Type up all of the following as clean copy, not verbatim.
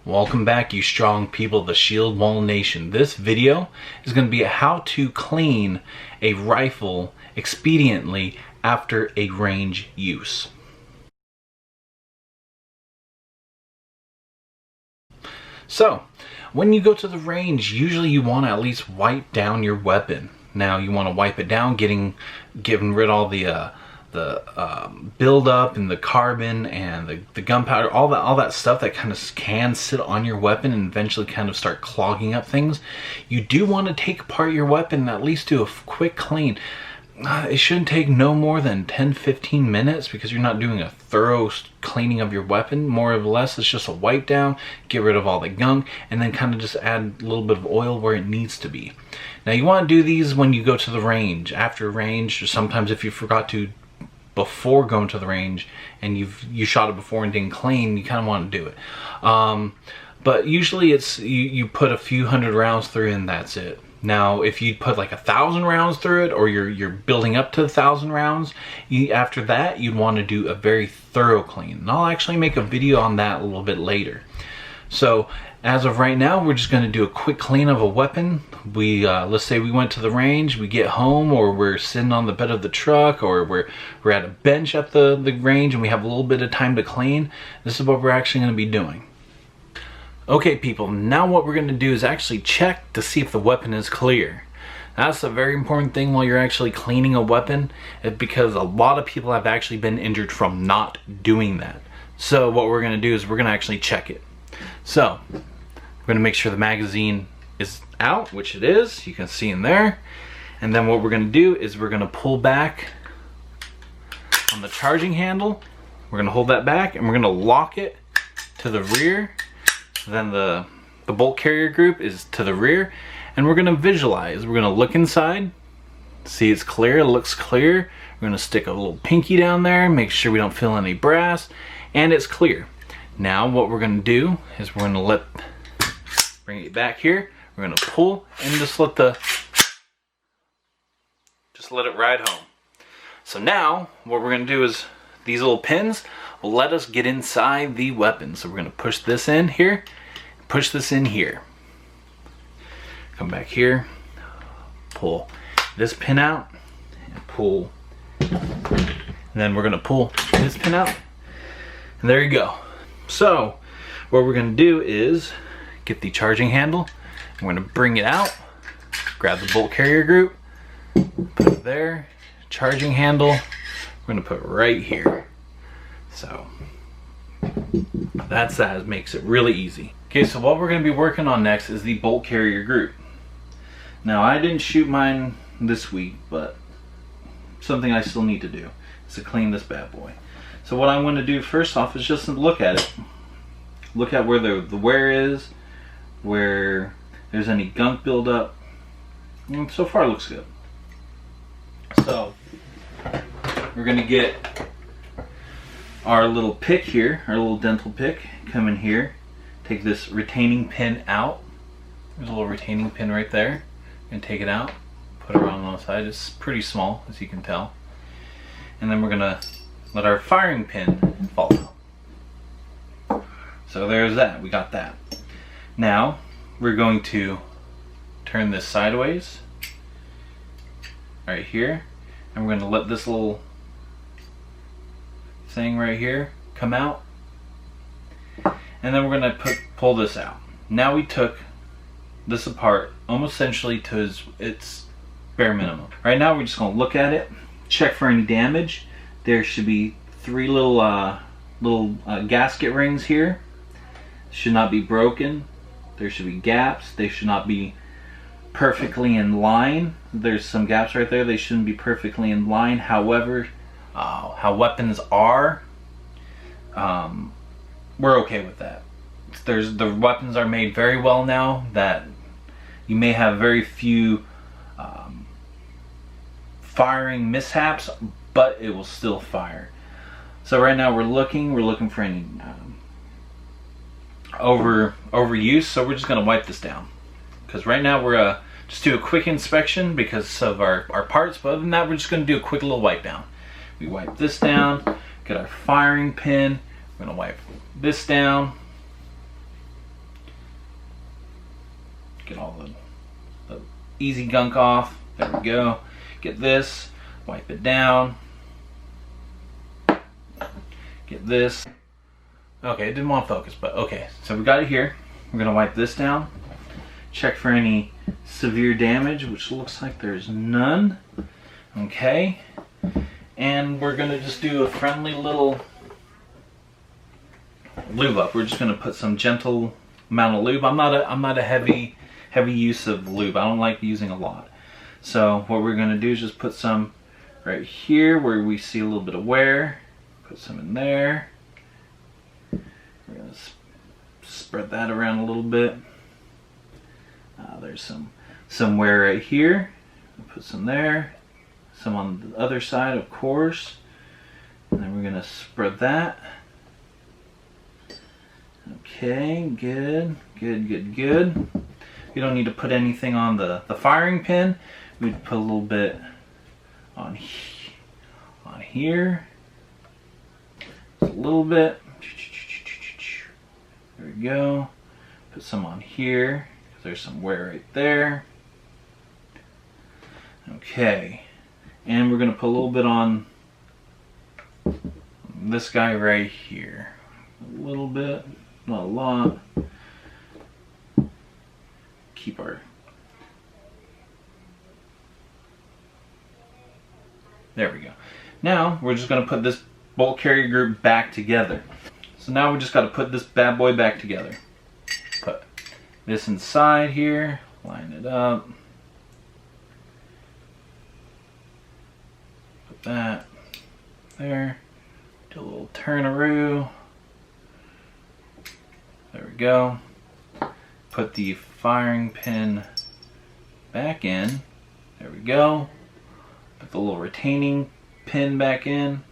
Welcome back, you strong people of the Shield Wall Nation. This video is going to be how to clean a rifle expediently after a range use. So, when you go to the range, usually you want to at least wipe down your weapon. Now, you want to wipe it down, getting rid of all the buildup and the carbon and the gunpowder, all that stuff that kind of can sit on your weapon and eventually kind of start clogging up things. You do want to take apart your weapon and at least do a quick clean. It shouldn't take no more than 10-15 minutes because you're not doing a thorough cleaning of your weapon. More or less, it's just a wipe down, get rid of all the gunk, and then kind of just add a little bit of oil where it needs to be. Now, you want to do these when you go to the range, after range, or sometimes if you forgot to before going to the range and you shot it before and didn't clean, you kind of want to do it. But usually it's you put a few hundred rounds through and that's it. Now, if you put like 1,000 rounds through it, or you're building up to 1,000 rounds, after that you'd want to do a very thorough clean. And I'll actually make a video on that a little bit later. So as of right now, we're just going to do a quick clean of a weapon. Let's say we went to the range, we get home, or we're sitting on the bed of the truck, or we're at a bench at the range and we have a little bit of time to clean. This is what we're actually going to be doing. Okay people, now what we're going to do is actually check to see if the weapon is clear. That's a very important thing while you're actually cleaning a weapon, because a lot of people have actually been injured from not doing that. So what we're going to do is we're going to actually check it. So we're going to make sure the magazine is out, which it is, you can see in there. And then what we're going to do is we're going to pull back on the charging handle. We're going to hold that back and we're going to lock it to the rear. Then the bolt carrier group is to the rear, and we're going to visualize. We're going to look inside, see it's clear, it looks clear. We're going to stick a little pinky down there, make sure we don't feel any brass, and it's clear. Now what we're going to do is we're going to bring it back here. We're going to pull and just let it ride home. So now what we're going to do is these little pins will let us get inside the weapon. So we're going to push this in here, push this in here. Come back here, pull this pin out, and pull. And then we're going to pull this pin out, and there you go. So what we're going to do is get the charging handle. We're going to bring it out, grab the bolt carrier group, put it there, charging handle, we're going to put right here. So that's that. It makes it really easy. Okay, so what we're going to be working on next is the bolt carrier group. Now, I didn't shoot mine this week, but something I still need to do is to clean this bad boy. So what I'm going to do first off is just look at it. Look at where the wear is, where there's any gunk buildup. And so far it looks good. So we're going to get our little pick here, our little dental pick, come in here, take this retaining pin out. There's a little retaining pin right there, and take it out, put it around on the side. It's pretty small, as you can tell. And then we're gonna let our firing pin fall out. So there's that, we got that. Now, we're going to turn this sideways, right here, and we're gonna let this little thing right here come out, and then we're going to pull this out. Now we took this apart almost essentially to its bare minimum. Right now we're just going to look at it, check for any damage. There should be 3 little gasket rings here. Should not be broken. There should be gaps. They should not be perfectly in line. There's some gaps right there. They shouldn't be perfectly in line. However, how weapons are, we're okay with that. The weapons are made very well now that you may have very few firing mishaps, but it will still fire. So right now we're looking for any overuse. So we're just going to wipe this down, because right now we're just do a quick inspection because of our parts, but other than that we're just going to do a quick little wipe down. We wipe this down, get our firing pin, we're going to wipe this down, easy gunk off. There we go. Get this, wipe it down. Get this. Okay, it didn't want to focus, but okay. So we got it here. We're gonna wipe this down. Check for any severe damage, which looks like there's none. Okay. And we're gonna just do a friendly little lube up. We're just gonna put some gentle amount of lube. I'm not a heavy use of lube. I don't like using a lot. So what we're gonna do is just put some right here where we see a little bit of wear. Put some in there. We're gonna spread that around a little bit. There's some wear right here. We'll put some there. Some on the other side, of course. And then we're gonna spread that. Okay, good. You don't need to put anything on the firing pin. We'd put a little bit on here. Just a little bit. There we go. Put some on here. There's some wear right there. Okay. And we're going to put a little bit on this guy right here. A little bit, not a lot. Keep our... There we go. Now we're just going to put this bolt carrier group back together. So now we just got to put this bad boy back together. Put this inside here, line it up. Put that there. Do a little turn-a-roo. There we go. Put the firing pin back in. There we go. Put the little retaining pin back in.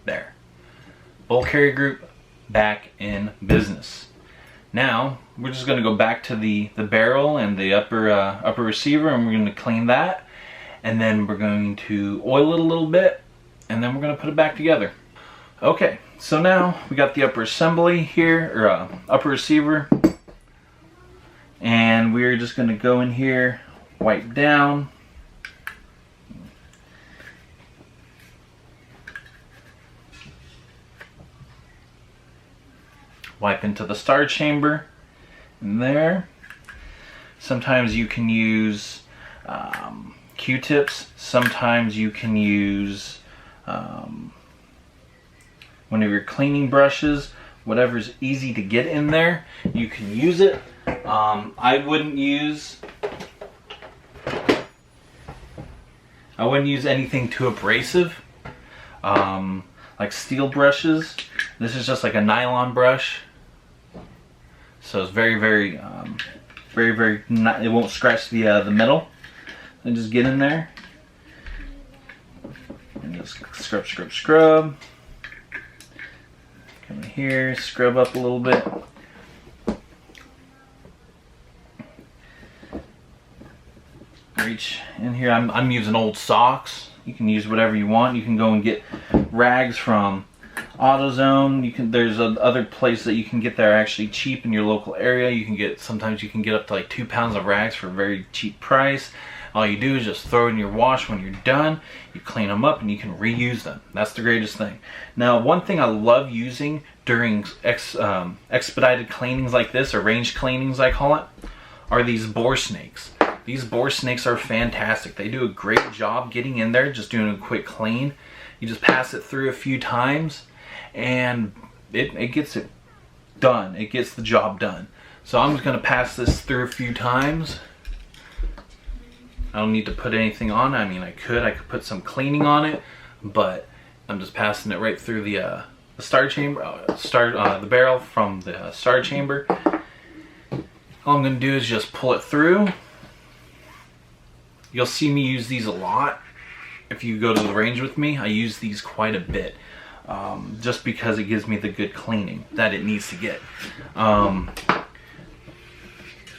There. Bolt carrier group back in business. Now we're just going to go back to the barrel and the upper receiver, and we're going to clean that, and then we're going to oil it a little bit, and then we're going to put it back together. Okay, so now we got the upper assembly here, or upper receiver, and we're just going to go in here, wipe down. Wipe into the star chamber in there. Sometimes you can use Q-tips. Sometimes you can use one of your cleaning brushes. Whatever's easy to get in there, you can use it. I wouldn't use anything too abrasive, like steel brushes. This is just like a nylon brush. So it's very, it won't scratch the metal. And just get in there and just scrub. Come in here, scrub up a little bit. Reach in here. I'm using old socks. You can use whatever you want. You can go and get rags from AutoZone. There's other place that you can get that are actually cheap in your local area. Sometimes you can get up to like 2 pounds of rags for a very cheap price. All you do is just throw it in your wash. When you're done, you clean them up and you can reuse them. That's the greatest thing. Now, one thing I love using during expedited cleanings like this, or range cleanings I call it, are these bore snakes. These bore snakes are fantastic. They do a great job getting in there, just doing a quick clean. You just pass it through a few times and it gets it done. It gets the job done. So I'm just going to pass this through a few times. I don't need to put anything on. I mean, I could put some cleaning on it, but I'm just passing it right through the star chamber, the barrel from the star chamber. All I'm going to do is just pull it through. You'll see me use these a lot. If you go to the range with me, I use these quite a bit, just because it gives me the good cleaning that it needs to get.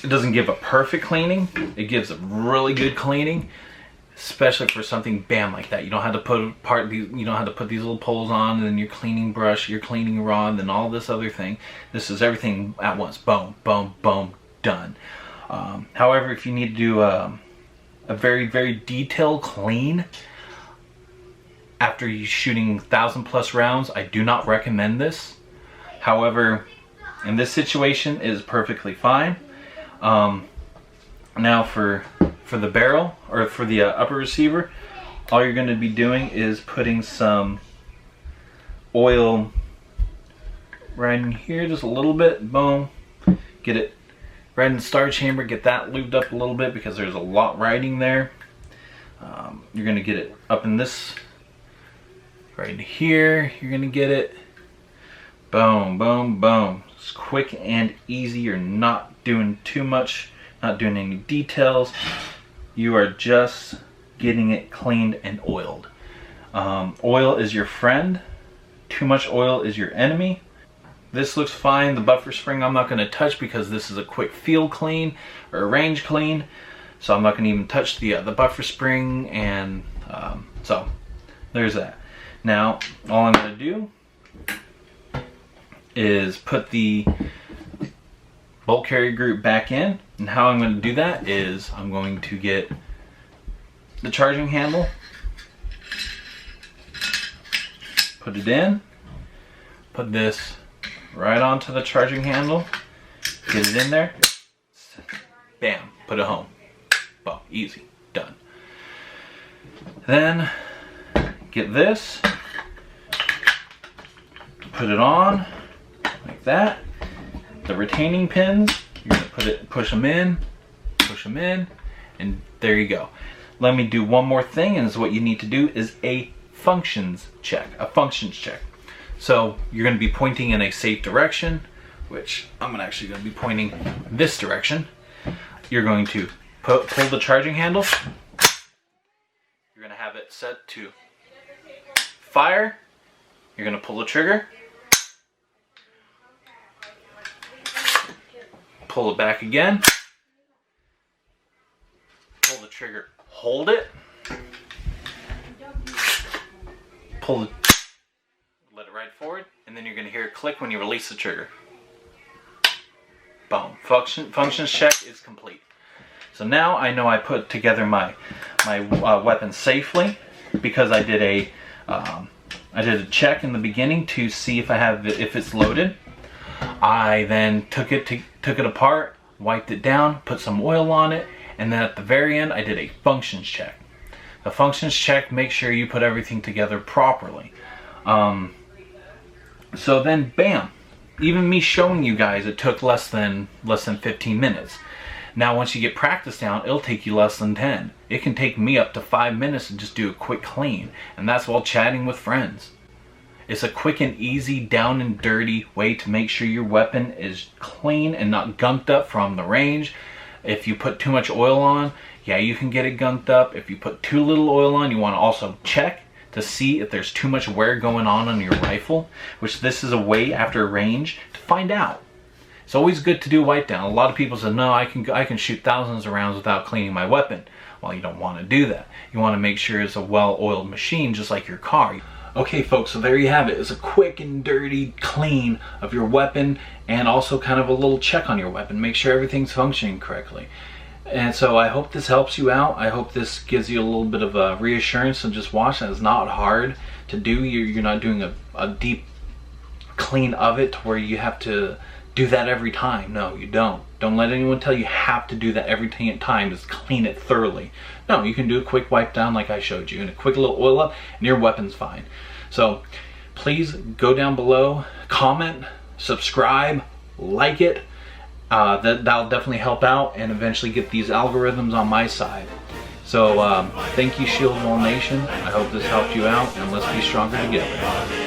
It doesn't give a perfect cleaning. It gives a really good cleaning. especially for something bam like that. You don't have to put you don't have to put these little poles on, and then your cleaning brush, your cleaning rod, and all this other thing. This is everything at once. Boom, boom, boom, done. However, if you need to do a very, very detailed clean after you shooting 1,000+ rounds, I do not recommend this. However, in this situation, it is perfectly fine. Now for the barrel, or for the upper receiver, all you're going to be doing is putting some oil right in here, just a little bit. Boom. Get it right in the star chamber, get that lubed up a little bit because there's a lot riding there. You're going to get it up in this, right in here. You're going to get it. Boom, boom, boom. It's quick and easy. You're not doing too much, not doing any details. You are just getting it cleaned and oiled. Oil is your friend. Too much oil is your enemy. This looks fine. The buffer spring I'm not going to touch because this is a quick field clean or a range clean. So I'm not going to even touch the buffer spring, and so there's that. Now all I'm going to do is put the bolt carrier group back in, and how I'm going to do that is I'm going to get the charging handle, put it in, put this right onto the charging handle, get it in there, bam, put it home. Boom, easy, done. Then get this, put it on like that. The retaining pins, you're gonna push them in, and there you go. Let me do one more thing, and is what you need to do is a functions check. So you're gonna be pointing in a safe direction, which I'm actually gonna be pointing this direction. You're going to pull the charging handle. You're gonna have it set to fire. You're gonna pull the trigger. Pull it back again. Pull the trigger, hold it. Pull it, let it ride forward, and then you're going to hear a click when you release the trigger. Boom. Functions check is complete. So now I know I put together my weapon safely, because I did a check in the beginning to see if if it's loaded. I then took it apart, wiped it down, put some oil on it, and then at the very end I did a functions check. The functions check makes sure you put everything together properly. So then bam, even me showing you guys, it took less than 15 minutes. Now once you get practice down, it'll take you less than 10. It can take me up to 5 minutes to just do a quick clean, and that's while chatting with friends. It's a quick and easy, down and dirty way to make sure your weapon is clean and not gunked up from the range. If you put too much oil on, yeah, you can get it gunked up. If you put too little oil on, you want to also check to see if there's too much wear going on your rifle, which this is a way after range to find out. It's always good to do wipe down. A lot of people say, no, I can shoot thousands of rounds without cleaning my weapon. Well, you don't want to do that. You want to make sure it's a well-oiled machine, just like your car. Okay folks, so there you have it. It's a quick and dirty clean of your weapon, and also kind of a little check on your weapon. Make sure everything's functioning correctly. And so I hope this helps you out. I hope this gives you a little bit of a reassurance, and just watch that. It's not hard to do. You're not doing a deep clean of it to where you have to do that every time. No, you don't. Don't let anyone tell you have to do that every time. Just clean it thoroughly. No, you can do a quick wipe down like I showed you, and a quick little oil up, and your weapon's fine. So please go down below, comment, subscribe, like it. That'll definitely help out and eventually get these algorithms on my side. So thank you, Shield Wall Nation. I hope this helped you out, and let's be stronger together.